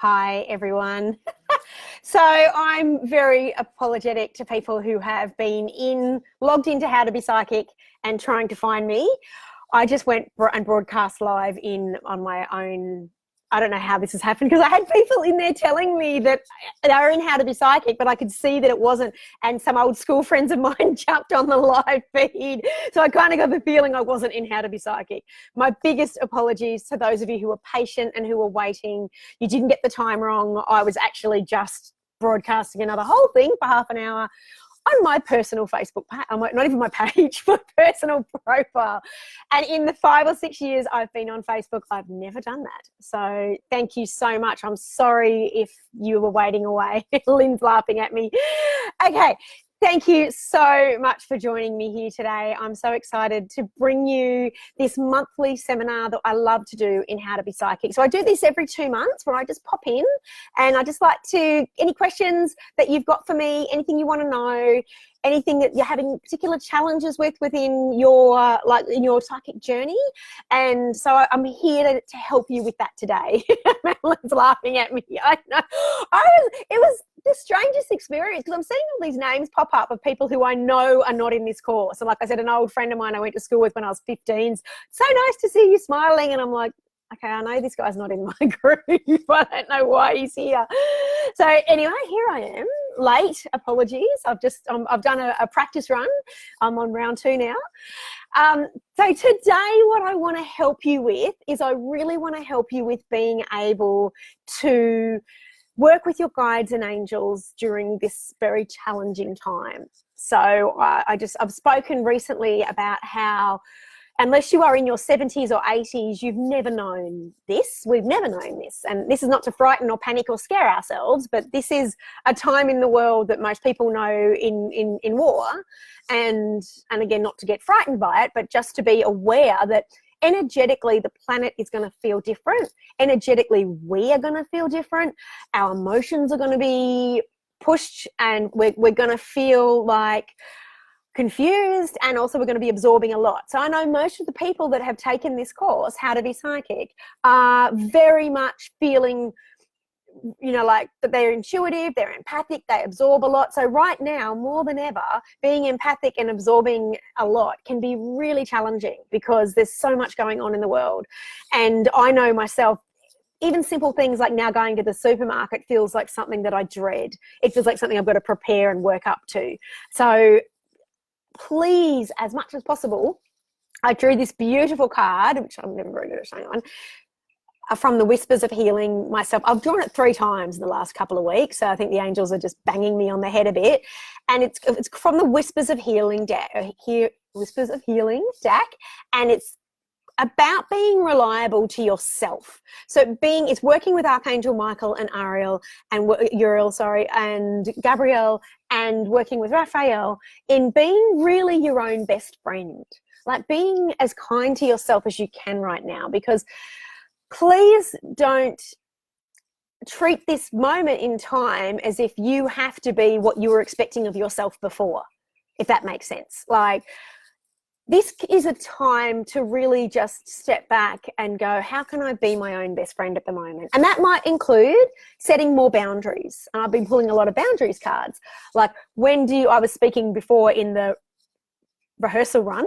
Hi, everyone. So I'm very apologetic to people who have been logged into How to Be Psychic and trying to find me. I just went and broadcast live on my own. I don't know how this has happened because I had people in there telling me that they were in How to Be Psychic, but I could see that it wasn't. And some old school friends of mine jumped on the live feed. So I kind of got the feeling I wasn't in How to Be Psychic. My biggest apologies to those of you who were patient and who were waiting. You didn't get the time wrong. I was actually just broadcasting another whole thing for half an hour on my personal Facebook page, not even my page, my personal profile. And in the 5 or 6 years I've been on Facebook, I've never done that. So thank you so much. I'm sorry if you were waiting away. Lynn's laughing at me. Okay. Thank you so much for joining me here today. I'm so excited to bring you this monthly seminar that I love to do in How to Be Psychic. So I do this every 2 months where I just pop in and I just like to, any questions that you've got for me, anything you want to know, anything that you're having particular challenges within your in your psychic journey. And so I'm here to help you with that today. Madeline's laughing at me. I know. It was the strangest experience because I'm seeing all these names pop up of people who I know are not in this course. And like I said, an old friend of mine I went to school with when I was 15, so nice to see you smiling. And I'm like, okay, I know this guy's not in my group. I don't know why he's here. So anyway, here I am, late. Apologies. I've done a practice run. I'm on round 2 now. So today what I want to help you with is I really want to help you with being able to work with your guides and angels during this very challenging time. So I've spoken recently about how unless you are in your 70s or 80s, you've never known this. We've never known this. And this is not to frighten or panic or scare ourselves, but this is a time in the world that most people know in war. And again, not to get frightened by it, but just to be aware that energetically the planet is going to feel different. Energetically, we are going to feel different. Our emotions are going to be pushed and we're going to feel like confused, and also we're going to be absorbing a lot. So I know most of the people that have taken this course, How to Be Psychic, are very much feeling, like that they're intuitive, they're empathic, they absorb a lot. So right now, more than ever, being empathic and absorbing a lot can be really challenging because there's so much going on in the world. And I know myself, even simple things like now going to the supermarket feels like something that I dread. It feels like something I've got to prepare and work up to. So please, as much as possible, I drew this beautiful card, which I'm never very good at showing on, from the Whispers of Healing myself. I've drawn it 3 times in the last couple of weeks, so I think the angels are just banging me on the head a bit. And it's from the Whispers of Healing deck, Whispers of Healing deck, and it's about being reliable to yourself. So it's working with Archangel Michael and Uriel, and Gabriel, and working with Raphael in being really your own best friend, like being as kind to yourself as you can right now, because please don't treat this moment in time as if you have to be what you were expecting of yourself before, if that makes sense. Like, this is a time to really just step back and go, how can I be my own best friend at the moment? And that might include setting more boundaries. And I've been pulling a lot of boundaries cards. Like, I was speaking before in the rehearsal run,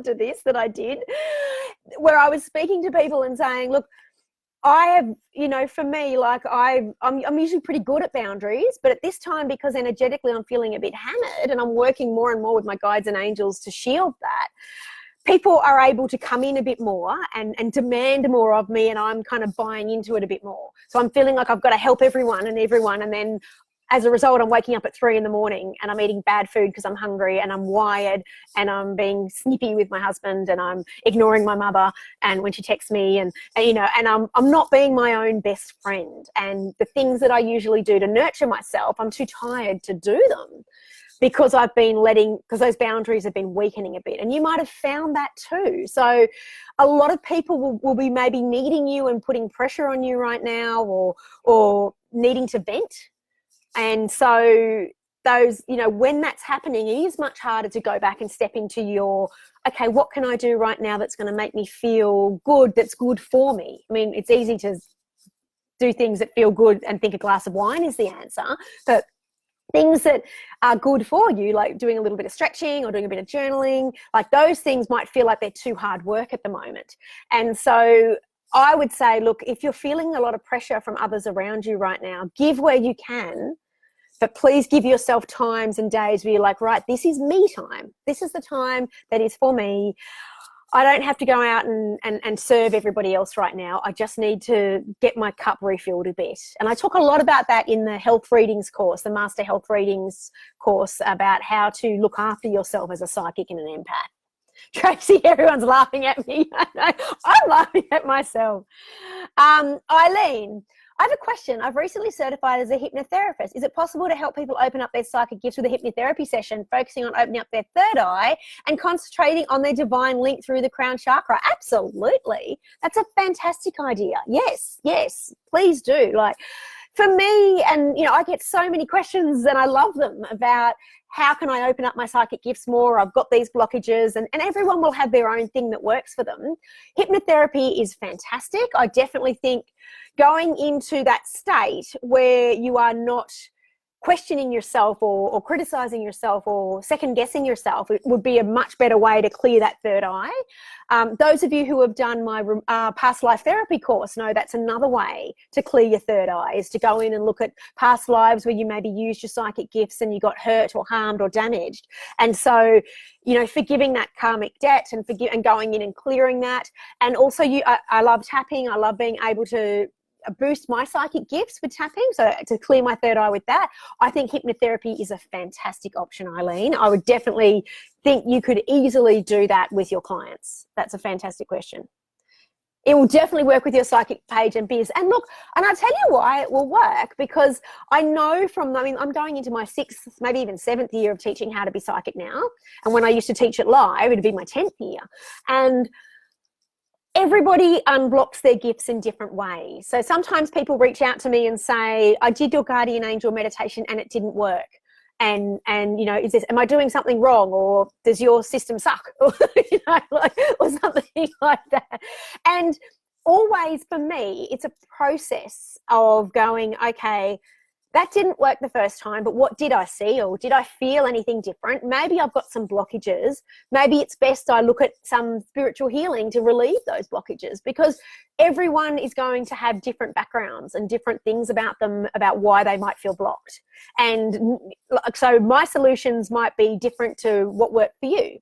to this that I did, where I was speaking to people and saying, look, I have, for me, like I'm usually pretty good at boundaries, but at this time, because energetically I'm feeling a bit hammered and I'm working more and more with my guides and angels to shield that, people are able to come in a bit more and demand more of me, and I'm kind of buying into it a bit more. So I'm feeling like I've got to help everyone, and then as a result, I'm waking up at 3 a.m. and I'm eating bad food because I'm hungry and I'm wired, and I'm being snippy with my husband, and I'm ignoring my mother and when she texts me, and I'm not being my own best friend. And the things that I usually do to nurture myself, I'm too tired to do them because because those boundaries have been weakening a bit. And you might have found that too. So a lot of people will be maybe needing you and putting pressure on you right now, or needing to vent. And so those, when that's happening, it is much harder to go back and step into okay, what can I do right now that's going to make me feel good, that's good for me? I mean, it's easy to do things that feel good and think a glass of wine is the answer. But things that are good for you, like doing a little bit of stretching or doing a bit of journaling, like those things might feel like they're too hard work at the moment. And so I would say, look, if you're feeling a lot of pressure from others around you right now, give where you can, but please give yourself times and days where you're like, right, this is me time. This is the time that is for me. I don't have to go out and serve everybody else right now. I just need to get my cup refilled a bit. And I talk a lot about that in the health readings course, the Master Health Readings course, about how to look after yourself as a psychic and an empath. Tracy, everyone's laughing at me. I'm laughing at myself. Eileen, I have a question. I've recently certified as a hypnotherapist. Is it possible to help people open up their psychic gifts with a hypnotherapy session, focusing on opening up their third eye and concentrating on their divine link through the crown chakra? Absolutely. That's a fantastic idea. Yes, please do. Like, for me, and I get so many questions and I love them about how can I open up my psychic gifts more? I've got these blockages, and everyone will have their own thing that works for them. Hypnotherapy is fantastic. I definitely think going into that state where you are not questioning yourself or criticizing yourself or second guessing yourself, it would be a much better way to clear that third eye. Those of you who have done my past life therapy course know that's another way to clear your third eye, is to go in and look at past lives where you maybe used your psychic gifts and you got hurt or harmed or damaged. And so, forgiving that karmic debt and going in and clearing that. And also I love tapping. I love being able to boost my psychic gifts with tapping, so to clear my third eye with that. I think hypnotherapy is a fantastic option, Eileen. I would definitely think you could easily do that with your clients. That's a fantastic question. It will definitely work with your psychic page and biz. And look, and I'll tell you why it will work, because I know I'm going into my 6th, maybe even 7th year of teaching how to be psychic now. And when I used to teach it live, it'd be my 10th year. And everybody unblocks their gifts in different ways. So sometimes people reach out to me and say, I did your guardian angel meditation and it didn't work. And am I doing something wrong, or does your system suck? or something like that. And always for me, it's a process of going, okay, that didn't work the first time, but what did I see, or did I feel anything different? Maybe I've got some blockages. Maybe it's best I look at some spiritual healing to relieve those blockages, because everyone is going to have different backgrounds and different things about them, about why they might feel blocked. And so my solutions might be different to what worked for you.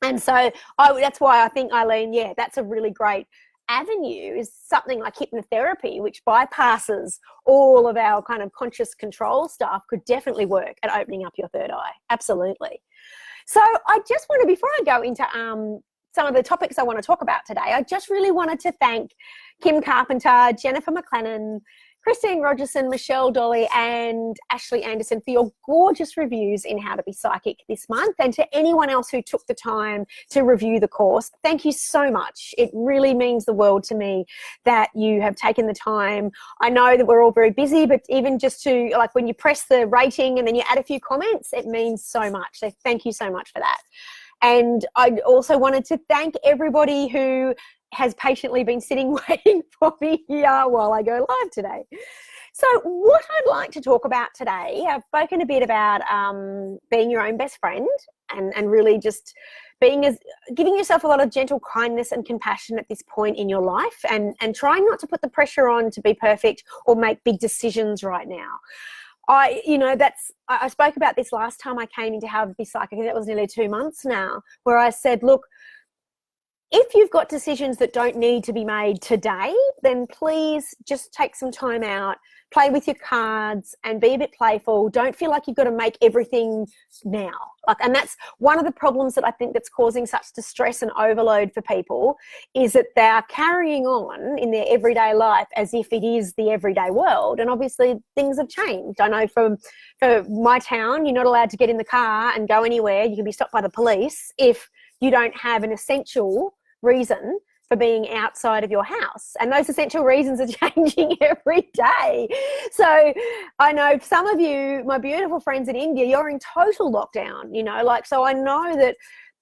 And so that's why I think, Eileen, that's a really great avenue, is something like hypnotherapy, which bypasses all of our kind of conscious control stuff, could definitely work at opening up your third eye. Absolutely. So I just want to, before I go into some of the topics I want to talk about today, I just really wanted to thank Kim Carpenter, Jennifer McLennan, Christine Rogerson, Michelle Dolly, and Ashley Anderson for your gorgeous reviews in How to Be Psychic this month. And to anyone else who took the time to review the course, thank you so much. It really means the world to me that you have taken the time. I know that we're all very busy, but even just to, like, when you press the rating and then you add a few comments, it means so much. So thank you so much for that. And I also wanted to thank everybody who has patiently been sitting waiting for me here while I go live today. So what I'd like to talk about today, I've spoken a bit about being your own best friend and really just giving yourself a lot of gentle kindness and compassion at this point in your life, and trying not to put the pressure on to be perfect or make big decisions right now. I spoke about this last time I came into How to Be Psychic. That was nearly 2 months now, where I said, look, if you've got decisions that don't need to be made today, then please just take some time out, play with your cards and be a bit playful. Don't feel like you've got to make everything now. And that's one of the problems that I think that's causing such distress and overload for people, is that they're carrying on in their everyday life as if it is the everyday world. And obviously things have changed. I know for my town, you're not allowed to get in the car and go anywhere. You can be stopped by the police if you don't have an essential reason for being outside of your house. And those essential reasons are changing every day. So I know some of you, my beautiful friends in India, you're in total lockdown, so I know that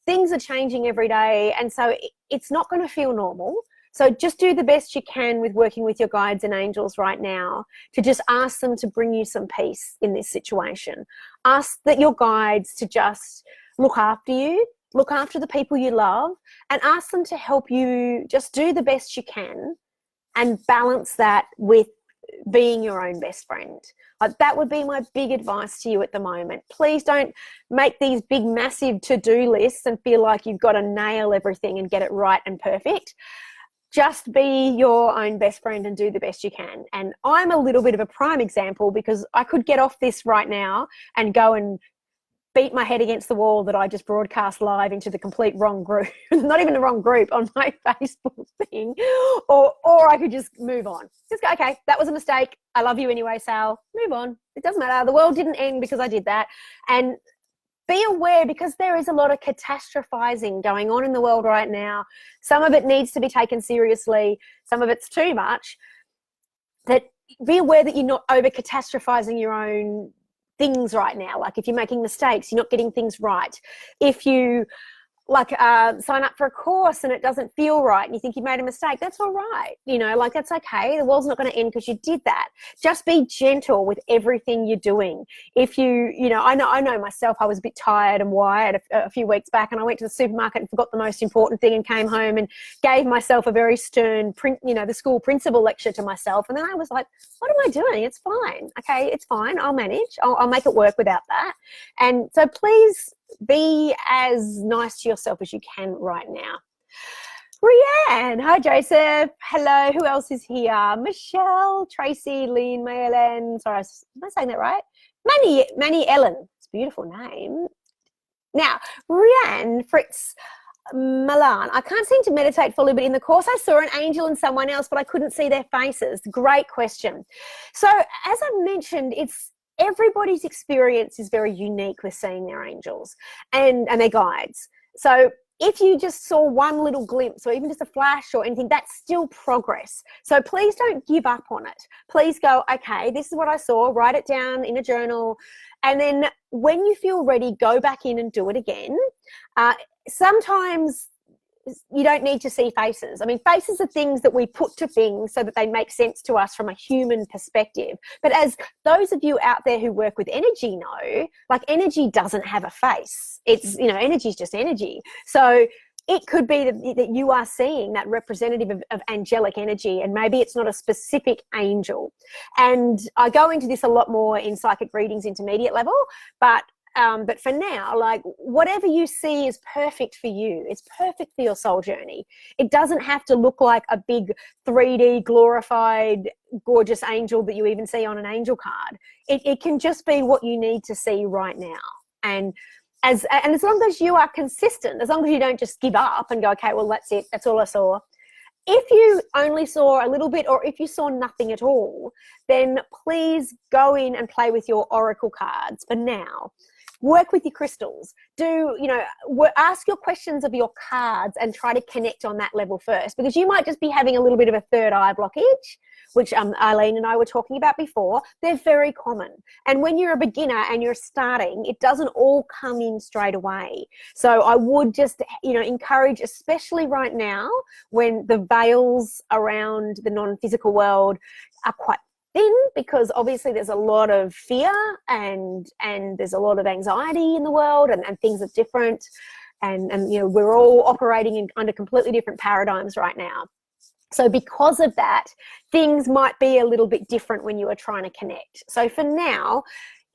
things are changing every day. And so it's not going to feel normal. So just do the best you can with working with your guides and angels right now to just ask them to bring you some peace in this situation. Ask that your guides to just look after you, look after the people you love, and ask them to help you just do the best you can and balance that with being your own best friend. That would be my big advice to you at the moment. Please don't make these big, massive to-do lists and feel like you've got to nail everything and get it right and perfect. Just be your own best friend and do the best you can. And I'm a little bit of a prime example because I could get off this right now and go and beat my head against the wall that I just broadcast live into the complete wrong group, not even the wrong group, on my Facebook thing, or I could just move on. Just go, okay, that was a mistake. I love you anyway, Sal. Move on. It doesn't matter. The world didn't end because I did that. And be aware, because there is a lot of catastrophizing going on in the world right now. Some of it needs to be taken seriously. Some of it's too much. That be aware that you're not over catastrophizing your own things right now. Like if you're making mistakes, you're not getting things right. If you sign up for a course and it doesn't feel right and you think you made a mistake, that's all right. That's okay. The world's not going to end because you did that. Just be gentle with everything you're doing. If I know myself, I was a bit tired and wired a few weeks back, and I went to the supermarket and forgot the most important thing and came home and gave myself a very stern the school principal lecture to myself. And then I was like, what am I doing? It's fine. Okay, it's fine. I'll manage. I'll make it work without that. And so please be as nice to yourself as you can right now. Rianne, hi Joseph. Hello, who else is here? Michelle, Tracy, Lynn, Mayellen. Sorry, am I saying that right? Manny Ellen. It's a beautiful name. Now, Rianne, Fritz, Milan, I can't seem to meditate fully, but in the course I saw an angel and someone else, but I couldn't see their faces. Great question. So as I mentioned, everybody's experience is very unique with seeing their angels and their guides. So if you just saw one little glimpse or even just a flash or anything, that's still progress. So please don't give up on it. Please go, okay, this is what I saw, write it down in a journal. And then when you feel ready, go back in and do it again. Sometimes you don't need to see faces. I mean, faces are things that we put to things so that they make sense to us from a human perspective. But as those of you out there who work with energy know, energy doesn't have a face. It's, energy is just energy. So it could be that you are seeing that representative of angelic energy, and maybe it's not a specific angel. And I go into this a lot more in psychic readings, intermediate level, but for now, whatever you see is perfect for you. It's perfect for your soul journey. It doesn't have to look like a big 3D glorified, gorgeous angel that you even see on an angel card. It can just be what you need to see right now. And as long as you are consistent, as long as you don't just give up and go, okay, well, that's it. That's all I saw. If you only saw a little bit, or if you saw nothing at all, then please go in and play with your oracle cards for now. Work with your crystals. Ask your questions of your cards and try to connect on that level first, because you might just be having a little bit of a third eye blockage, which Eileen and I were talking about before. They're very common. And when you're a beginner and you're starting, it doesn't all come in straight away. So I would just, encourage, especially right now when the veils around the non-physical world are quite thin, because obviously there's a lot of fear and there's a lot of anxiety in the world, and things are different, and we're all operating under completely different paradigms right now. So because of that, things might be a little bit different when you are trying to connect. So for now,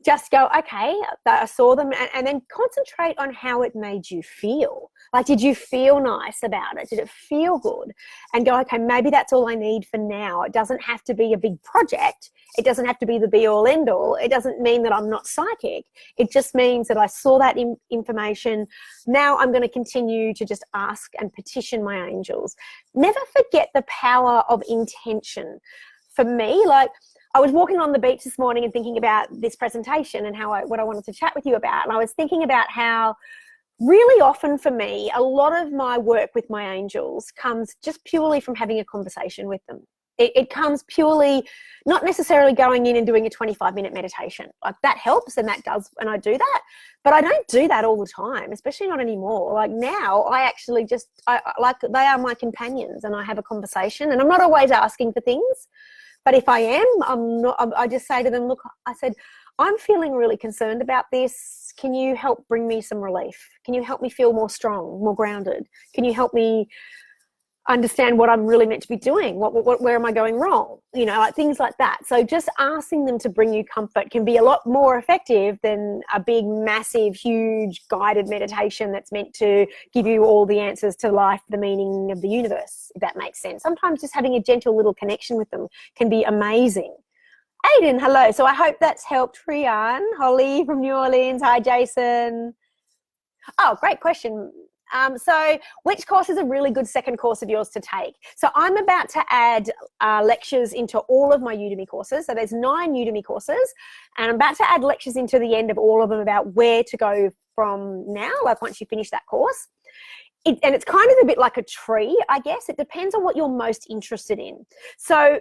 just go, okay, I saw them, and then concentrate on how it made you feel. Did you feel nice about it? Did it feel good? And go, okay, maybe that's all I need for now. It doesn't have to be a big project. It doesn't have to be the be-all, end-all. It doesn't mean that I'm not psychic. It just means that I saw that information. Now I'm going to continue to just ask and petition my angels. Never forget the power of intention. For me, I was walking on the beach this morning and thinking about this presentation and what I wanted to chat with you about. And I was thinking about how really often for me, a lot of my work with my angels comes just purely from having a conversation with them. It comes purely, not necessarily going in and doing a 25-minute meditation. Like that helps, and that does, and I do that. But I don't do that all the time, especially not anymore. Like now, I actually just, like they are my companions, and I have a conversation, and I'm not always asking for things. But if I am, I just say to them, look, I said, I'm feeling really concerned about this. Can you help bring me some relief? Can you help me feel more strong, more grounded? Can you help me understand what I'm really meant to be doing? Where am I going wrong? You know, like things like that. So just asking them to bring you comfort can be a lot more effective than a big, massive, huge guided meditation that's meant to give you all the answers to life, the meaning of the universe, if that makes sense. Sometimes just having a gentle little connection with them can be amazing. Aiden, hello. So I hope that's helped. Rian, Holly from New Orleans. Hi, Jason. Oh, great question. So which course is a really good second course of yours to take? So I'm about to add lectures into all of my Udemy courses. So there's 9 Udemy courses, and I'm about to add lectures into the end of all of them about where to go from now, like once you finish that course. And it's kind of a bit like a tree, I guess. It depends on what you're most interested in. So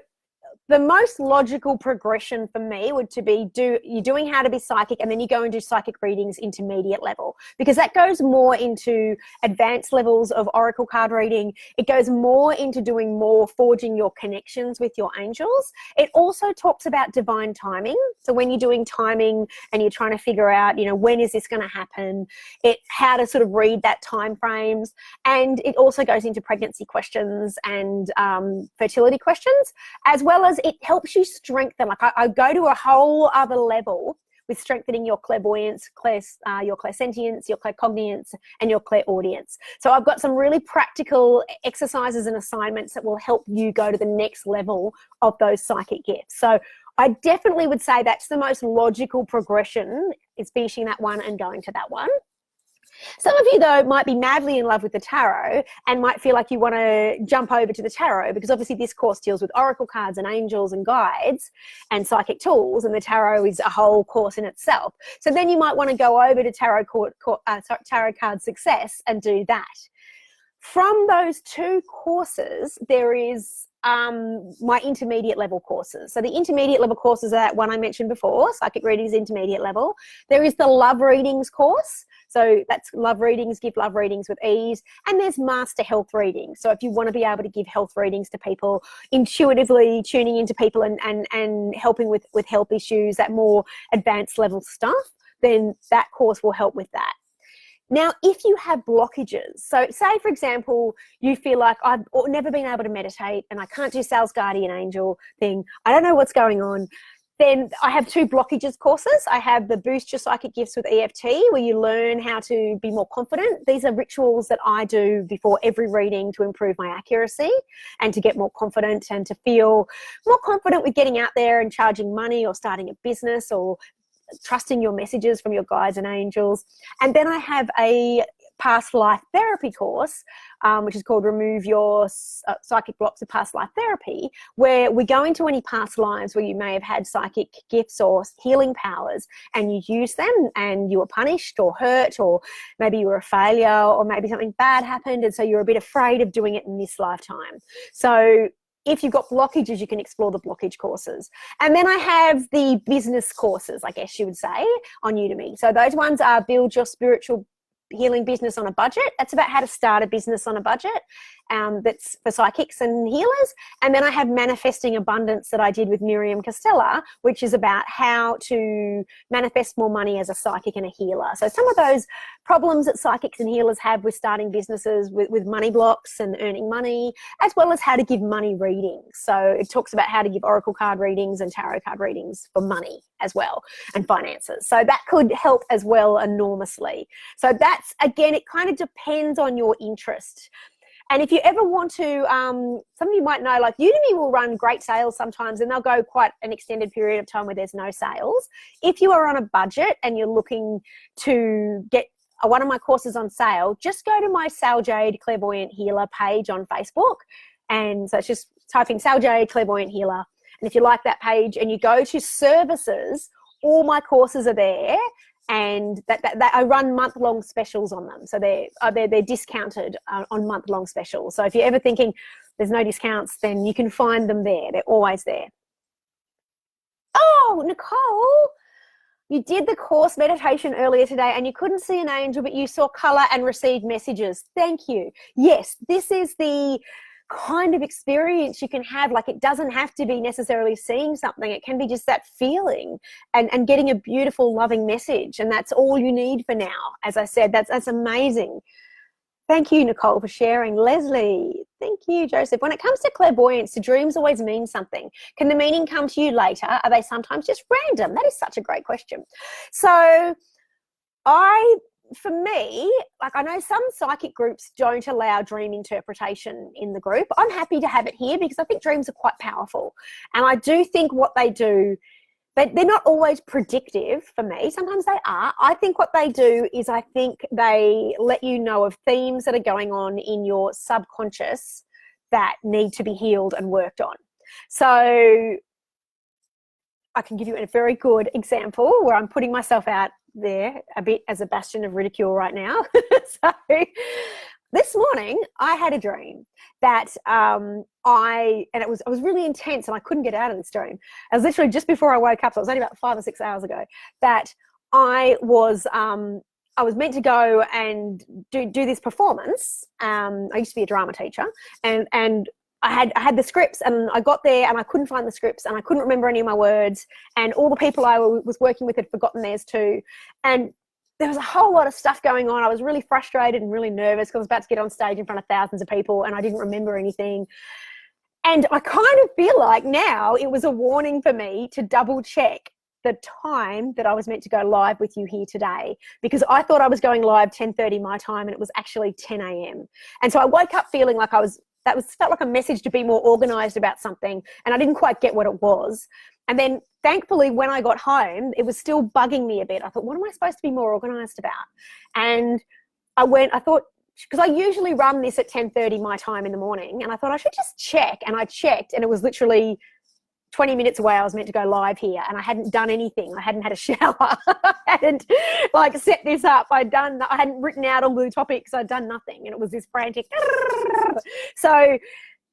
the most logical progression for me would to be you're doing how to be psychic, and then you go and do psychic readings intermediate level, because that goes more into advanced levels of oracle card reading. It goes more into doing more forging your connections with your angels. It also talks about divine timing. So when you're doing timing and you're trying to figure out, you know, when is this going to happen, how to sort of read that time frames. And it also goes into pregnancy questions and fertility questions, as well as it helps you strengthen. Like I go to a whole other level with strengthening your clairvoyance, your clairsentience, your claircognience, and your clairaudience. So I've got some really practical exercises and assignments that will help you go to the next level of those psychic gifts. So I definitely would say that's the most logical progression, is finishing that one and going to that one. Some of you, though, might be madly in love with the tarot and might feel like you want to jump over to the tarot, because obviously this course deals with oracle cards and angels and guides and psychic tools, and the tarot is a whole course in itself. So then you might want to go over to Tarot Card Success and do that. From those 2 courses, there is my intermediate level courses. So the intermediate level courses are that one I mentioned before, psychic readings intermediate level. There is the love readings course. So that's love readings, give love readings with ease. And there's master health readings. So if you want to be able to give health readings to people, intuitively tuning into people and helping with health issues, that more advanced level stuff, then that course will help with that. Now, if you have blockages, so say, for example, you feel like I've never been able to meditate and I can't do Sal's Guardian Angel thing, I don't know what's going on, then I have 2 blockages courses. I have the Boost Your Psychic Gifts with EFT, where you learn how to be more confident. These are rituals that I do before every reading to improve my accuracy and to get more confident and to feel more confident with getting out there and charging money or starting a business or trusting your messages from your guides and angels. And then I have a past life therapy course, which is called Remove Your Psychic Blocks of Past Life Therapy, where we go into any past lives where you may have had psychic gifts or healing powers and you use them and you were punished or hurt, or maybe you were a failure, or maybe something bad happened and so you're a bit afraid of doing it in this lifetime. So if you've got blockages, you can explore the blockage courses. And then I have the business courses, I guess you would say, on Udemy. So those ones are Build Your Spiritual Healing Business on a Budget. That's about how to start a business on a budget. That's for psychics and healers. And then I have Manifesting Abundance that I did with Miriam Costella, which is about how to manifest more money as a psychic and a healer. So some of those problems that psychics and healers have with starting businesses with money blocks and earning money, as well as how to give money readings. So it talks about how to give oracle card readings and tarot card readings for money as well, and finances. So that could help as well enormously. So that's, again, it kind of depends on your interest. And if you ever want to, some of you might know, like Udemy will run great sales sometimes, and they'll go quite an extended period of time where there's no sales. If you are on a budget and you're looking to get one of my courses on sale, just go to my Sal Jade Clairvoyant Healer page on Facebook. And so it's just type in Sal Jade Clairvoyant Healer. And if you like that page and you go to services, all my courses are there. And that I run month-long specials on them. So they're discounted on month-long specials. So if you're ever thinking, there's no discounts, then you can find them there. They're always there. Oh, Nicole, you did the course meditation earlier today and you couldn't see an angel, but you saw colour and received messages. Thank you. Yes, this is the kind of experience you can have. Like, it doesn't have to be necessarily seeing something. It can be just that feeling and getting a beautiful, loving message. And that's all you need for now. As I said, that's amazing. Thank you, Nicole, for sharing. Leslie, thank you, Joseph. When it comes to clairvoyance, do dreams always mean something? Can the meaning come to you later? Are they sometimes just random? That is such a great question. So for me, like, I know some psychic groups don't allow dream interpretation in the group. I'm happy to have it here because I think dreams are quite powerful. And I do think what they do, they're not always predictive for me. Sometimes they are. I think what they do is I think they let you know of themes that are going on in your subconscious that need to be healed and worked on. So I can give you a very good example where I'm putting myself out there a bit as a bastion of ridicule right now. So this morning I had a dream that I was really intense and I couldn't get out of this dream. It was literally just before I woke up, so it was only about 5 or 6 hours ago, that I was meant to go and do this performance. I used to be a drama teacher, and I had the scripts, and I got there and I couldn't find the scripts and I couldn't remember any of my words, and all the people I was working with had forgotten theirs too. And there was a whole lot of stuff going on. I was really frustrated and really nervous because I was about to get on stage in front of thousands of people and I didn't remember anything. And I kind of feel like now it was a warning for me to double check the time that I was meant to go live with you here today, because I thought I was going live 10:30 my time and it was actually 10 a.m. And so I woke up feeling like felt like a message to be more organized about something, and I didn't quite get what it was. And then thankfully when I got home, it was still bugging me a bit. I thought, what am I supposed to be more organized about? And I thought, because I usually run this at 10:30 my time in the morning, and I thought I should just check. And I checked, and it was literally 20 minutes away. I was meant to go live here, and I hadn't done anything. I hadn't had a shower. I hadn't set this up. I hadn't written out all the topics. I'd done nothing, and it was this frantic. So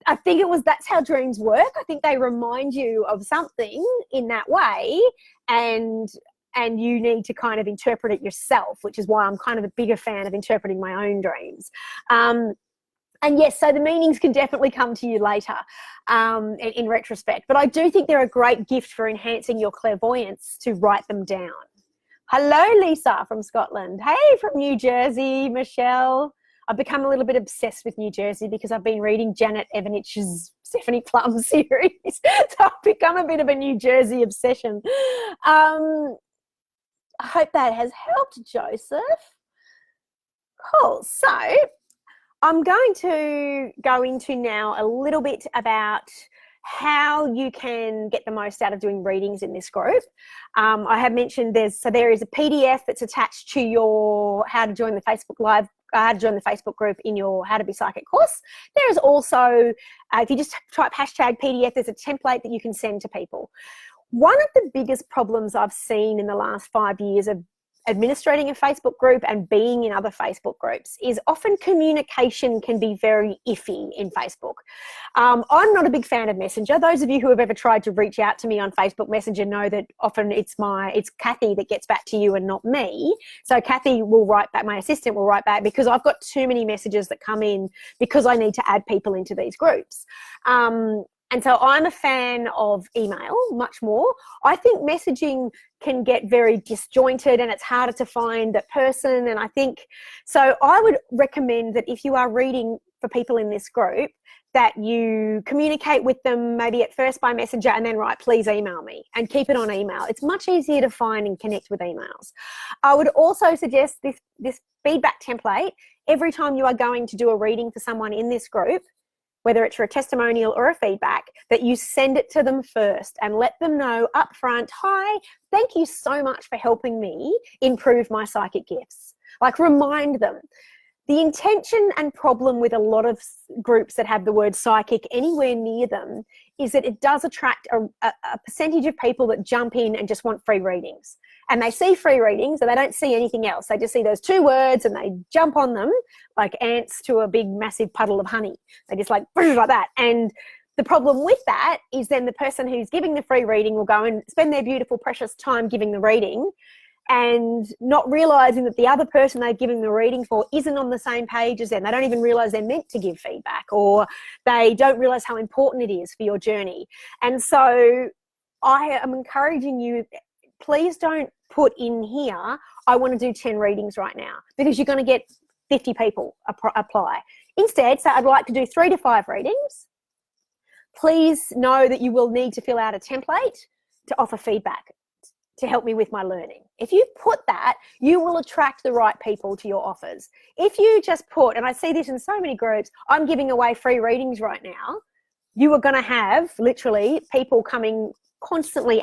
I think that's how dreams work. I think they remind you of something in that way, and you need to kind of interpret it yourself, which is why I'm kind of a bigger fan of interpreting my own dreams. And yes, so the meanings can definitely come to you later in retrospect. But I do think they're a great gift for enhancing your clairvoyance to write them down. Hello, Lisa from Scotland. Hey, from New Jersey, Michelle. I've become a little bit obsessed with New Jersey because I've been reading Janet Evanich's Stephanie Plum series. So I've become a bit of a New Jersey obsession. I hope that has helped, Joseph. Cool. So I'm going to go into now a little bit about how you can get the most out of doing readings in this group. I have mentioned there is a PDF that's attached to your how to join the Facebook group in your How to Be Psychic course. There is also, if you just type hashtag PDF, there's a template that you can send to people. One of the biggest problems I've seen in the last 5 years of administrating a Facebook group and being in other Facebook groups is often communication can be very iffy in Facebook. I'm not a big fan of Messenger. Those of you who have ever tried to reach out to me on Facebook Messenger know that often it's Kathy that gets back to you and not me. So Kathy will write back, my assistant will write back, because I've got too many messages that come in because I need to add people into these groups. And so I'm a fan of email much more. I think messaging can get very disjointed and it's harder to find that person. And I think, so I would recommend that if you are reading for people in this group, that you communicate with them maybe at first by Messenger and then write, please email me, and keep it on email. It's much easier to find and connect with emails. I would also suggest this feedback template. Every time you are going to do a reading for someone in this group, whether it's for a testimonial or a feedback, that you send it to them first and let them know up front, hi, thank you so much for helping me improve my psychic gifts. Like, remind them. The intention and problem with a lot of groups that have the word psychic anywhere near them is that it does attract a percentage of people that jump in and just want free readings. And they see free readings and they don't see anything else. They just see those two words and they jump on them like ants to a big, massive puddle of honey. They just like that. And the problem with that is then the person who's giving the free reading will go and spend their beautiful, precious time giving the reading and not realizing that the other person they're giving the reading for isn't on the same page as them. They don't even realize they're meant to give feedback, or they don't realize how important it is for your journey. And so I am encouraging you, please don't put in here, I want to do 10 readings right now, because you're going to get 50 people apply. Instead, say I'd like to do 3 to 5 readings. Please know that you will need to fill out a template to offer feedback to help me with my learning. If you put that, you will attract the right people to your offers. If you just put, and I see this in so many groups, I'm giving away free readings right now, you are going to have literally people coming constantly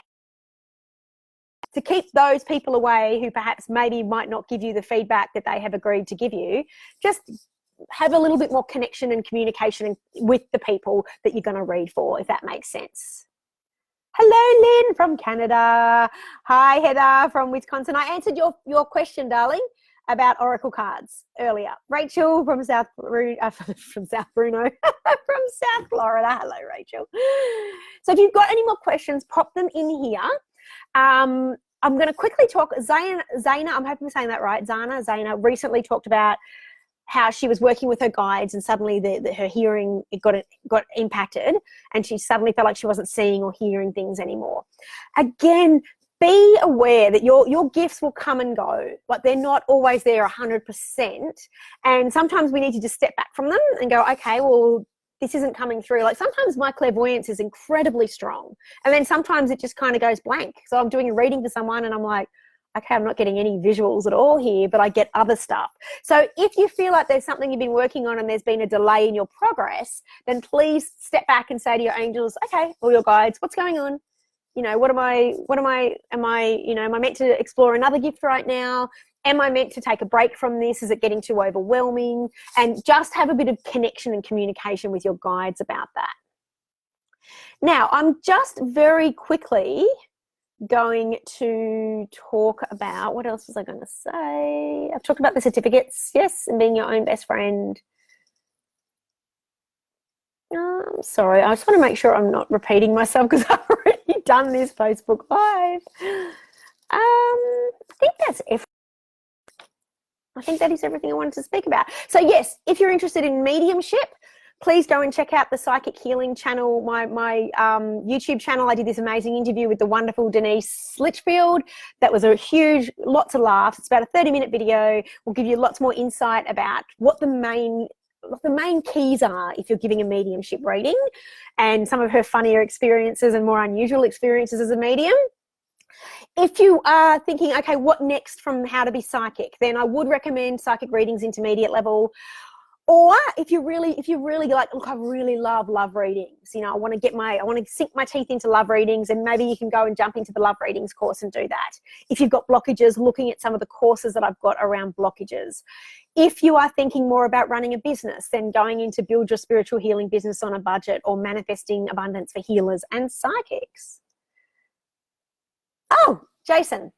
to keep those people away who perhaps maybe might not give you the feedback that they have agreed to give you. Just have a little bit more connection and communication with the people that you're going to read for, if that makes sense. Hello, Lynn from Canada. Hi, Heather from Wisconsin. I answered your question, darling, about oracle cards earlier. Rachel from South Bruno, from South Florida. Hello, Rachel. So if you've got any more questions, pop them in here. I'm going to quickly talk. Zaina, I'm hoping I'm saying that right. Zaina recently talked about how she was working with her guides and suddenly her hearing got impacted, and she suddenly felt like she wasn't seeing or hearing things anymore. Again, be aware that your gifts will come and go, but they're not always there 100%. And sometimes we need to just step back from them and go, okay, well, this isn't coming through. Like sometimes my clairvoyance is incredibly strong, and then sometimes it just kind of goes blank. So I'm doing a reading for someone and I'm like, okay, I'm not getting any visuals at all here, but I get other stuff. So if you feel like there's something you've been working on and there's been a delay in your progress, then please step back and say to your angels, okay, or your guides, what's going on? You know, am I meant to explore another gift right now? Am I meant to take a break from this? Is it getting too overwhelming? And just have a bit of connection and communication with your guides about that. Now, I'm just very quickly going to talk about, what else was I going to say? I've talked about the certificates, yes, and being your own best friend. Sorry, I just want to make sure I'm not repeating myself because I've already done this Facebook Live. I think that's everything. I think that is everything I wanted to speak about. So yes, if you're interested in mediumship, please go and check out the Psychic Healing channel, my YouTube channel. I did this amazing interview with the wonderful Denise Litchfield. That was a huge, lots of laughs. It's about a 30-minute video. We'll give you lots more insight about what the main keys are if you're giving a mediumship reading, and some of her funnier experiences and more unusual experiences as a medium. If you are thinking, okay, what next from How to Be Psychic, then I would recommend Psychic Readings Intermediate Level. Or if you really like, look, I really love readings. You know, I want to sink my teeth into love readings, and maybe you can go and jump into the love readings course and do that. If you've got blockages, looking at some of the courses that I've got around blockages. If you are thinking more about running a business, then going into Build Your Spiritual Healing Business on a Budget, or Manifesting Abundance for Healers and Psychics. Oh, Jason,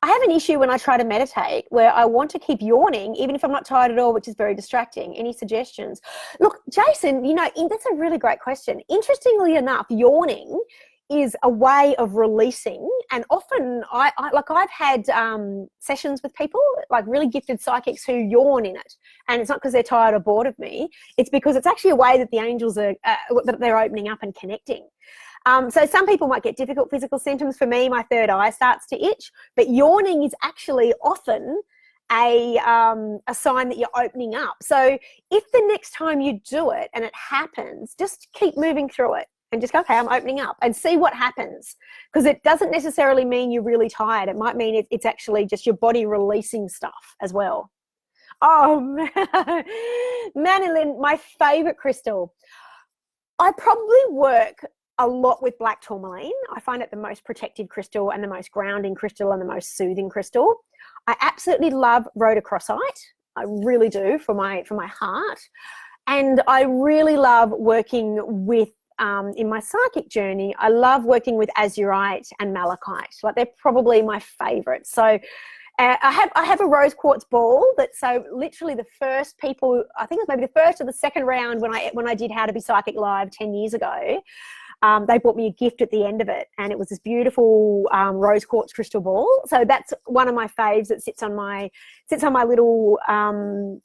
I have an issue when I try to meditate where I want to keep yawning even if I'm not tired at all, which is very distracting. Any suggestions? Look, Jason, you know, that's a really great question. Interestingly enough, yawning is a way of releasing, and often I've had sessions with people, like really gifted psychics, who yawn in it, and it's not because they're tired or bored of me. It's because it's actually a way that the angels are that they're opening up and connecting. So some people might get difficult physical symptoms. For me, my third eye starts to itch, but yawning is actually often a sign that you're opening up. So if the next time you do it and it happens, just keep moving through it and just go, okay, I'm opening up, and see what happens. Because it doesn't necessarily mean you're really tired. It might mean it's actually just your body releasing stuff as well. Oh, Manilyn, my favorite crystal. I probably work a lot with black tourmaline. I find it the most protective crystal and the most grounding crystal and the most soothing crystal. I absolutely love rhodochrosite. I really do, for my heart. And I really love working with, in my psychic journey, I love working with azurite and malachite. Like, they're probably my favourites. So I have a rose quartz ball that, so literally the first people, I think it was maybe the first or the second round when I did How to Be Psychic Live 10 years ago, they bought me a gift at the end of it, and it was this beautiful rose quartz crystal ball. So that's one of my faves that sits on my little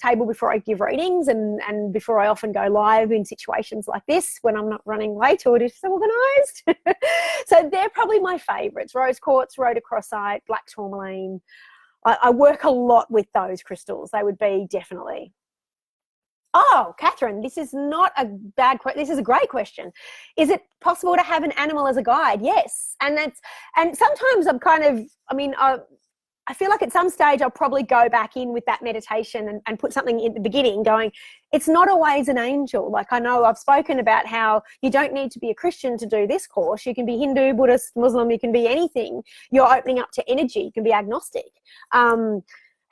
table before I give readings, and before I often go live in situations like this when I'm not running late or disorganised. So they're probably my favourites: rose quartz, rhodochrosite, black tourmaline. I work a lot with those crystals. They would be definitely. Oh, Catherine, this is not a bad question. This is a great question. Is it possible to have an animal as a guide? Yes. And sometimes I feel like at some stage I'll probably go back in with that meditation and put something in the beginning going, it's not always an angel. Like, I know I've spoken about how you don't need to be a Christian to do this course. You can be Hindu, Buddhist, Muslim, you can be anything. You're opening up to energy. You can be agnostic.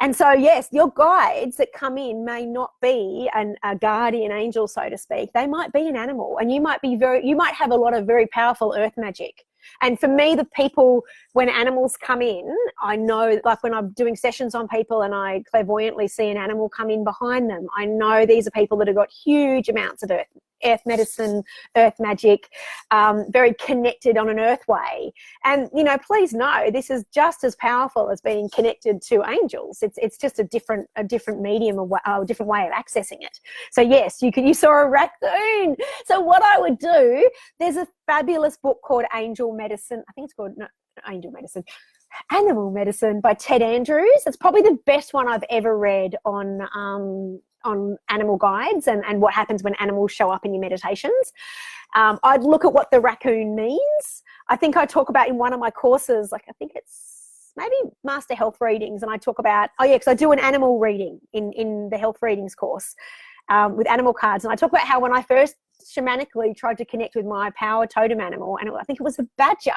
And so, yes, your guides that come in may not be a guardian angel, so to speak. They might be an animal, and you might have a lot of very powerful earth magic. And for me, the people, when animals come in, I know, like when I'm doing sessions on people and I clairvoyantly see an animal come in behind them, I know these are people that have got huge amounts of earth medicine, earth magic, very connected on an earth way. And, please know, this is just as powerful as being connected to angels. It's just a different medium, a different way of accessing it. So yes, you saw a raccoon. So what I would do, there's a fabulous book called Angel Medicine. I think it's called Angel Medicine. Animal Medicine by Ted Andrews. It's probably the best one I've ever read on animal guides and what happens when animals show up in your meditations. I'd look at what the raccoon means. I think I talk about in one of my courses, like I think it's maybe Master Health Readings, and I talk about, because I do an animal reading in the Health Readings course with animal cards, and I talk about how when I first shamanically tried to connect with my power totem animal, and I think it was a badger,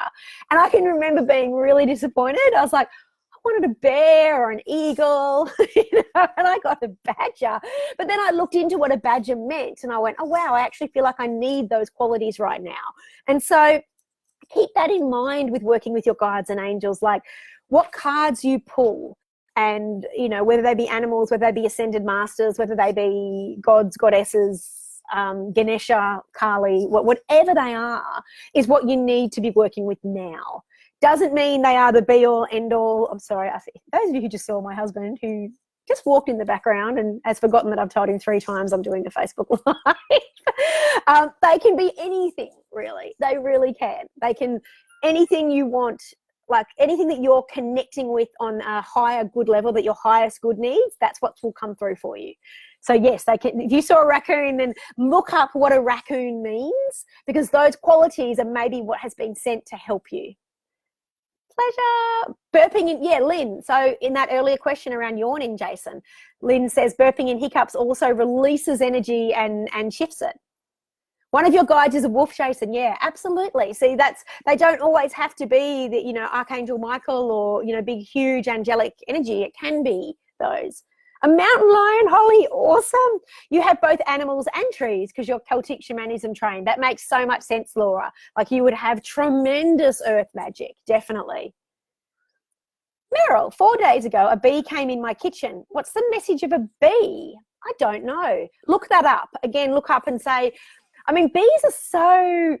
and I can remember being really disappointed. I was like, I wanted a bear or an eagle, and I got a badger. But then I looked into what a badger meant, and I went, oh wow, I actually feel like I need those qualities right now. And so keep that in mind with working with your guides and angels, like what cards you pull, and whether they be animals, whether they be ascended masters, whether they be gods, goddesses, Ganesha, Kali, whatever they are, is what you need to be working with now. Doesn't mean they are the be-all, end-all. I'm sorry, those of you who just saw my husband, who just walked in the background and has forgotten that I've told him 3 times I'm doing the Facebook Live. They can be anything, really. They really can. They can, anything you want, like anything that you're connecting with on a higher good level that your highest good needs, that's what will come through for you. So yes, they can. If you saw a raccoon, then look up what a raccoon means, because those qualities are maybe what has been sent to help you. Pleasure. Burping in, Lynn. So in that earlier question around yawning, Jason, Lynn says burping in hiccups also releases energy and shifts it. One of your guides is a wolf, Jason. Yeah, absolutely. See, they don't always have to be the, Archangel Michael or, big, huge angelic energy. It can be those. A mountain lion, Holly, awesome. You have both animals and trees because you're Celtic shamanism trained. That makes so much sense, Laura. Like, you would have tremendous earth magic, definitely. Meryl, 4 days ago, a bee came in my kitchen. What's the message of a bee? I don't know. Look that up. Again, look up and say, bees are so...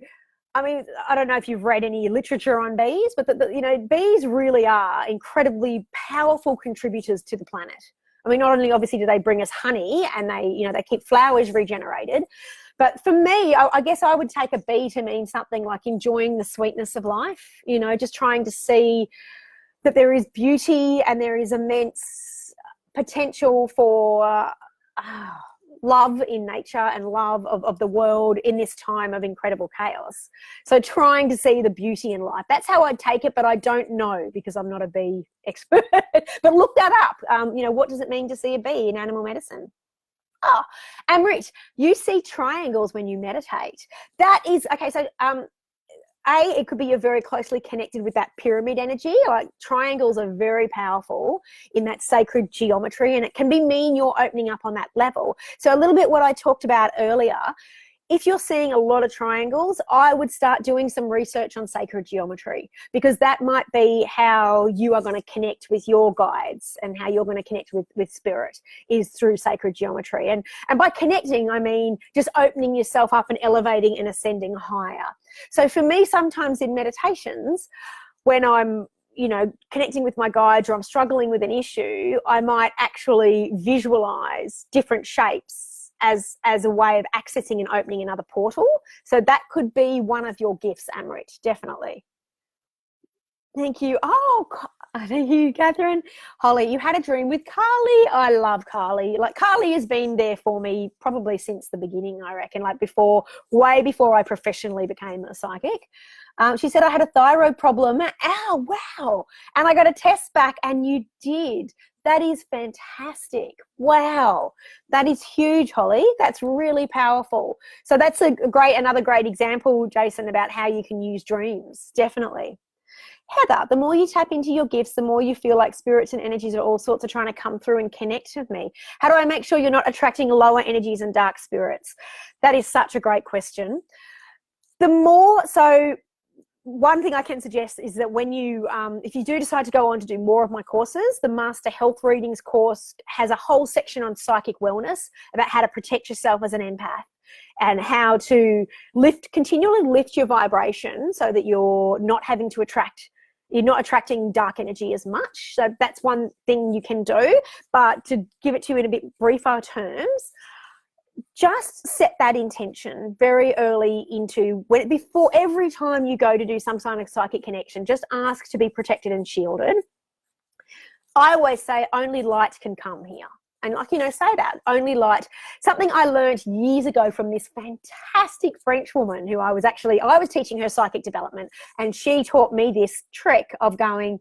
I don't know if you've read any literature on bees, but bees really are incredibly powerful contributors to the planet. Not only obviously do they bring us honey and they keep flowers regenerated, but for me, I guess I would take a bee to mean something like enjoying the sweetness of life, just trying to see that there is beauty and there is immense potential for love in nature and love of the world in this time of incredible chaos. So trying to see the beauty in life. That's how I'd take it, but I don't know because I'm not a bee expert. But look that up. What does it mean to see a bee in animal medicine? Oh, Amrit, you see triangles when you meditate. That is, okay, so it could be you're very closely connected with that pyramid energy. Like triangles are very powerful in that sacred geometry, and it can mean you're opening up on that level. So a little bit what I talked about earlier, if you're seeing a lot of triangles, I would start doing some research on sacred geometry, because that might be how you are going to connect with your guides and how you're going to connect with spirit, is through sacred geometry. And by connecting, I mean just opening yourself up and elevating and ascending higher. So for me, sometimes in meditations, when I'm connecting with my guides, or I'm struggling with an issue, I might actually visualize different shapes as a way of accessing and opening another portal. So that could be one of your gifts, Amrit, definitely. Thank you. Oh, thank you, Catherine. Holly, you had a dream with Carly. I love Carly. Like, Carly has been there for me probably since the beginning, I reckon, like way before I professionally became a psychic. She said I had a thyroid problem. Ow, wow. And I got a test back, and you did. That is fantastic. Wow. That is huge, Holly. That's really powerful. So that's another great example, Jason, about how you can use dreams. Definitely. Heather, the more you tap into your gifts, the more you feel like spirits and energies are all sorts of trying to come through and connect with me. How do I make sure you're not attracting lower energies and dark spirits? That is such a great question. One thing I can suggest is that when you, if you do decide to go on to do more of my courses, the Master Health Readings course has a whole section on psychic wellness, about how to protect yourself as an empath and how to continually lift your vibration so that you're not attracting dark energy as much. So that's one thing you can do. But to give it to you in a bit briefer terms, just set that intention very early before every time you go to do some kind of psychic connection. Just ask to be protected and shielded. I always say only light can come here. And say that, only light. Something I learned years ago from this fantastic French woman who I was teaching her psychic development, and she taught me this trick of going,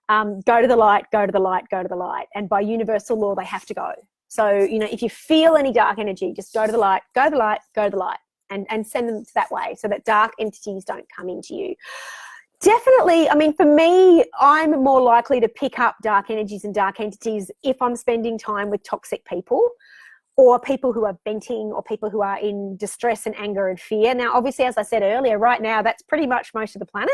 go to the light, go to the light, go to the light. And by universal law, they have to go. So, if you feel any dark energy, just go to the light, go to the light, go to the light, and send them that way so that dark entities don't come into you. Definitely, for me, I'm more likely to pick up dark energies and dark entities if I'm spending time with toxic people, or people who are venting, or people who are in distress and anger and fear. Now, obviously, as I said earlier, right now, that's pretty much most of the planet.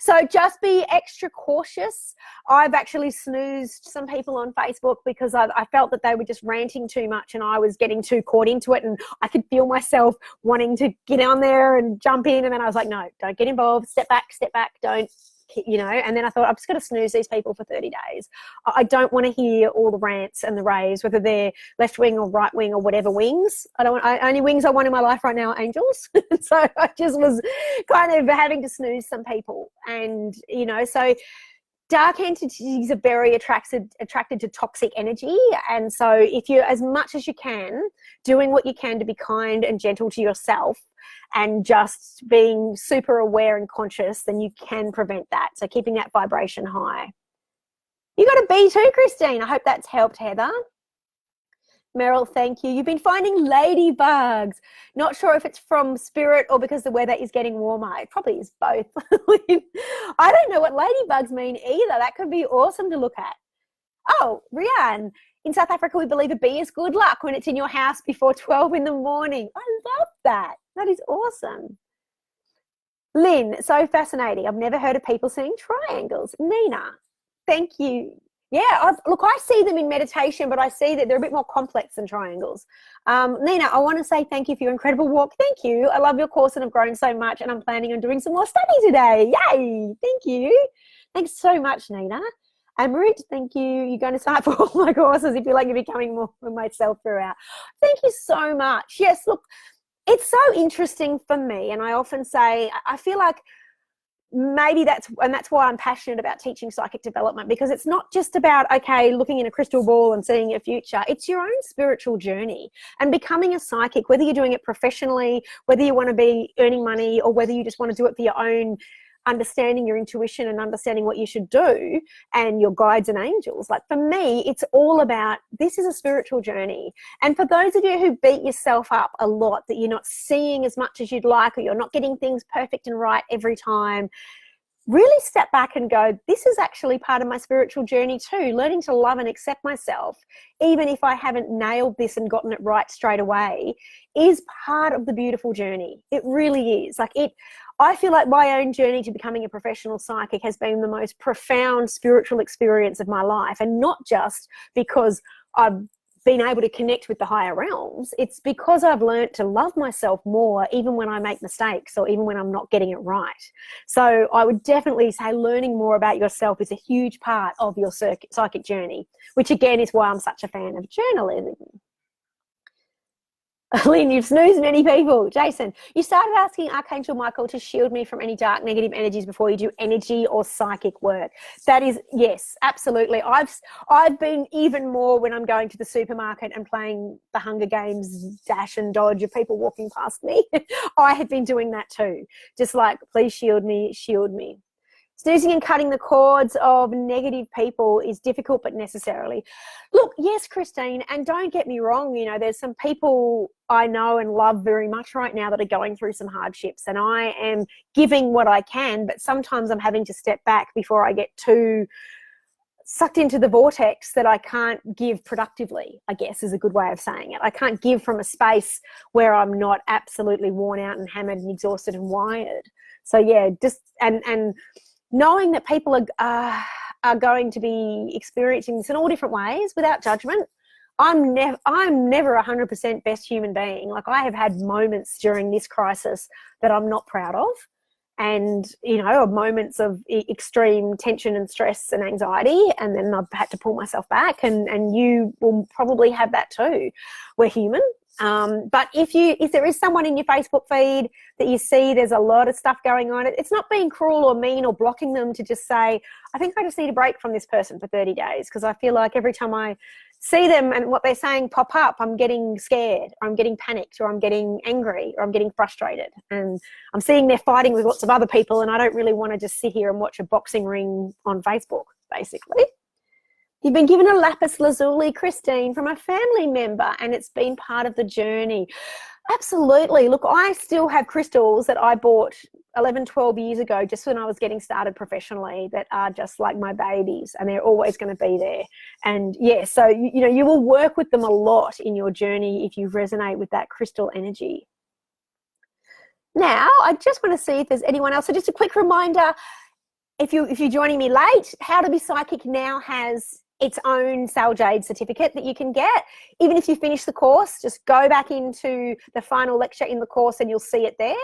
So just be extra cautious. I've actually snoozed some people on Facebook because I felt that they were just ranting too much, and I was getting too caught into it, and I could feel myself wanting to get on there and jump in. And then I was like, no, don't get involved. Step back, don't. And then I thought, I'm just going to snooze these people for 30 days. I don't want to hear all the rants and the raves, whether they're left wing or right wing or whatever wings. Only wings I want in my life right now are angels. So I just was kind of having to snooze some people. And, so dark entities are very attracted to toxic energy. And so if you're, as much as you can, doing what you can to be kind and gentle to yourself, and just being super aware and conscious, then you can prevent that. So keeping that vibration high. You got a B too, Christine. I hope that's helped, Heather. Meryl, thank you. You've been finding ladybugs. Not sure if it's from spirit or because the weather is getting warmer. It probably is both. I don't know what ladybugs mean either. That could be awesome to look at. Oh, Rianne, in South Africa, we believe a bee is good luck when it's in your house before 12 in the morning. I love that. That is awesome. Lynn, so fascinating. I've never heard of people seeing triangles. Nina, thank you. Yeah, look, I see them in meditation, but I see that they're a bit more complex than triangles. Nina, I want to say thank you for your incredible walk. Thank you. I love your course and I've grown so much, and I'm planning on doing some more study today. Yay. Thank you. Thanks so much, Nina. Amrit, thank you. You're going to sign up for all my courses if you like, you're becoming more of myself throughout. Thank you so much. Yes, look, it's so interesting for me, and I often say I feel like maybe that's why I'm passionate about teaching psychic development, because it's not just about, looking in a crystal ball and seeing your future. It's your own spiritual journey, and becoming a psychic, whether you're doing it professionally, whether you want to be earning money, or whether you just want to do it for your own understanding your intuition and understanding what you should do and your guides and angels. Like for me, it's all about, this is a spiritual journey. And for those of you who beat yourself up a lot that you're not seeing as much as you'd like, or you're not getting things perfect and right every time, really step back and go, this is actually part of my spiritual journey too. Learning to love and accept myself, even if I haven't nailed this and gotten it right straight away, is part of the beautiful journey. It really is. I feel like my own journey to becoming a professional psychic has been the most profound spiritual experience of my life. And not just because I've been able to connect with the higher realms. It's because I've learned to love myself more, even when I make mistakes or even when I'm not getting it right. So I would definitely say learning more about yourself is a huge part of your psychic journey, which again is why I'm such a fan of journaling. Lynn, you've snoozed many people. Jason, you started asking Archangel Michael to shield me from any dark negative energies before you do energy or psychic work. That is, yes, absolutely. I've been even more when I'm going to the supermarket and playing the Hunger Games dash and dodge of people walking past me. I have been doing that too. Just like, please shield me, shield me. Snoozing and cutting the cords of negative people is difficult, but necessarily. Look, yes, Christine, and don't get me wrong, there's some people I know and love very much right now that are going through some hardships, and I am giving what I can, but sometimes I'm having to step back before I get too sucked into the vortex that I can't give productively, I guess is a good way of saying it. I can't give from a space where I'm not absolutely worn out and hammered and exhausted and wired. So yeah, just and knowing that people are going to be experiencing this in all different ways without judgment. I'm never 100% best human being. Like, I have had moments during this crisis that I'm not proud of, and moments of extreme tension and stress and anxiety, and then I've had to pull myself back, and you will probably have that too. We're human. But if there is someone in your Facebook feed that you see there's a lot of stuff going on, it's not being cruel or mean or blocking them to just say, I think I just need a break from this person for 30 days, because I feel like every time I see them and what they're saying pop up, I'm getting scared, or I'm getting panicked, or I'm getting angry, or I'm getting frustrated, and I'm seeing they're fighting with lots of other people, and I don't really want to just sit here and watch a boxing ring on Facebook, basically. You've been given a lapis lazuli, Christine, from a family member, and it's been part of the journey. Absolutely. Look, I still have crystals that I bought 11, 12 years ago, just when I was getting started professionally, that are just like my babies, and they're always going to be there. And yeah, so, you will work with them a lot in your journey if you resonate with that crystal energy. Now, I just want to see if there's anyone else. So just a quick reminder, if you're joining me late, How to Be Psychic now has its own Sal Jade certificate that you can get. Even if you finish the course, just go back into the final lecture in the course and you'll see it there.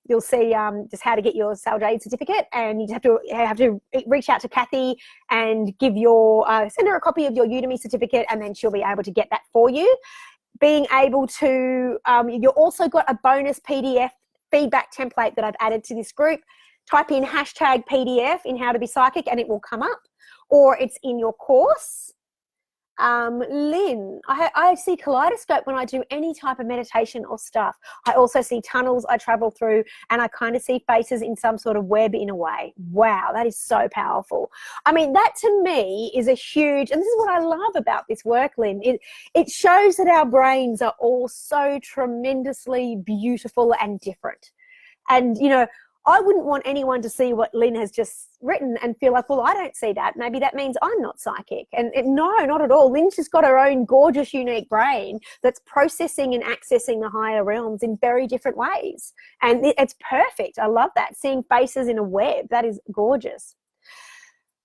You'll see just how to get your Sal Jade certificate, and you have to reach out to Kathy and give send her a copy of your Udemy certificate, and then she'll be able to get that for you. Being able to, you've also got a bonus PDF feedback template that I've added to this group. Type in #PDF in How to Be Psychic and it will come up, or it's in your course. Lynn, I see kaleidoscope when I do any type of meditation or stuff. I also see tunnels I travel through, and I kind of see faces in some sort of web in a way. Wow, that is so powerful. I mean, that to me is a huge, and this is what I love about this work, Lynn. It shows that our brains are all so tremendously beautiful and different. And, I wouldn't want anyone to see what Lynn has just written and feel like, well, I don't see that. Maybe that means I'm not psychic. And no, not at all. Lynn's just got her own gorgeous, unique brain that's processing and accessing the higher realms in very different ways. And it's perfect. I love that. Seeing faces in a web, that is gorgeous.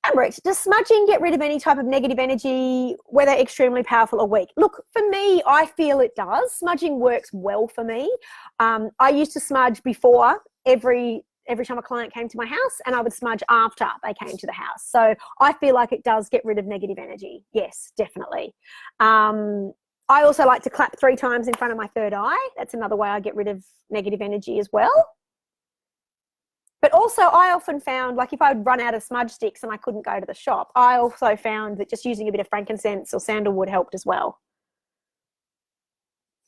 Ambridge, does smudging get rid of any type of negative energy, whether extremely powerful or weak? Look, for me, I feel it does. Smudging works well for me. I used to smudge before every time a client came to my house, and I would smudge after they came to the house. So I feel like it does get rid of negative energy. Yes, definitely. I also like to clap 3 times in front of my third eye. That's another way I get rid of negative energy as well. But also I often found, like if I'd run out of smudge sticks and I couldn't go to the shop, I also found that just using a bit of frankincense or sandalwood helped as well.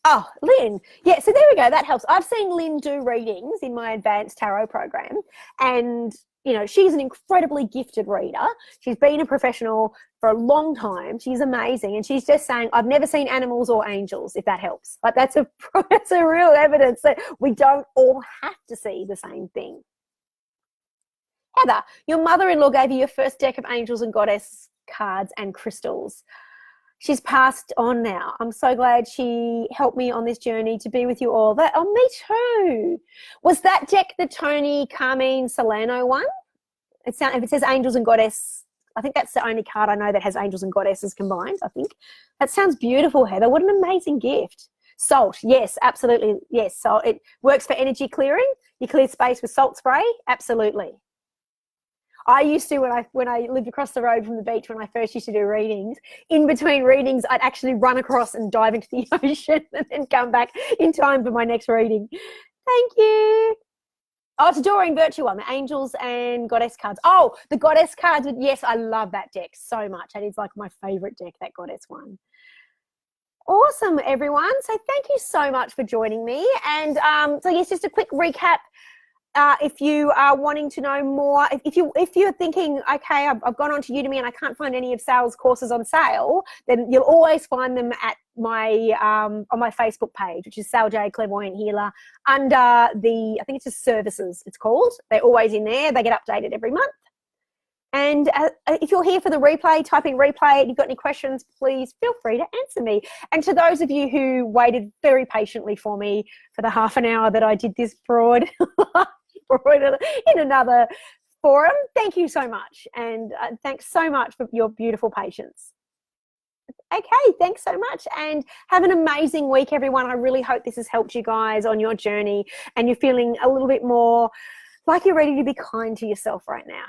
Oh, Lynn. Yeah, so there we go. That helps. I've seen Lynn do readings in my advanced tarot program, and you know, she's an incredibly gifted reader. She's been a professional for a long time. She's amazing. And she's just saying, I've never seen animals or angels, if that helps. Like that's a real evidence that we don't all have to see the same thing. Heather, your mother-in-law gave you your first deck of angels and goddess cards and crystals. She's passed on now. I'm so glad she helped me on this journey to be with you all. Me too. Was that deck the Tony Carmine Solano one? If it says angels and goddess, I think that's the only card I know that has angels and goddesses combined, I think. That sounds beautiful, Heather. What an amazing gift. Salt, yes, absolutely. Yes, so it works for energy clearing. You clear space with salt spray, absolutely. I used to, when I lived across the road from the beach, when I first used to do readings, in between readings, I'd actually run across and dive into the ocean and then come back in time for my next reading. Thank you. Oh, it's a Doreen Virtue one, the angels and goddess cards. Oh, the goddess cards. Yes, I love that deck so much. That is like my favorite deck, that goddess one. Awesome, everyone. So thank you so much for joining me. And so yes, just a quick recap. If you are wanting to know more, if you're thinking, okay, I've gone on to Udemy and I can't find any of Sal's courses on sale, then you'll always find them at my on my Facebook page, which is Sal Jade Clairvoyant Healer, under I think it's just services, it's called. They're always in there. They get updated every month. And if you're here for the replay, type in replay. If you've got any questions, please feel free to answer me. And to those of you who waited very patiently for me for the half an hour that I did this broad in another forum, thank you so much. And thanks so much for your beautiful patience. Okay, thanks so much. And have an amazing week, everyone. I really hope this has helped you guys on your journey and you're feeling a little bit more like you're ready to be kind to yourself right now.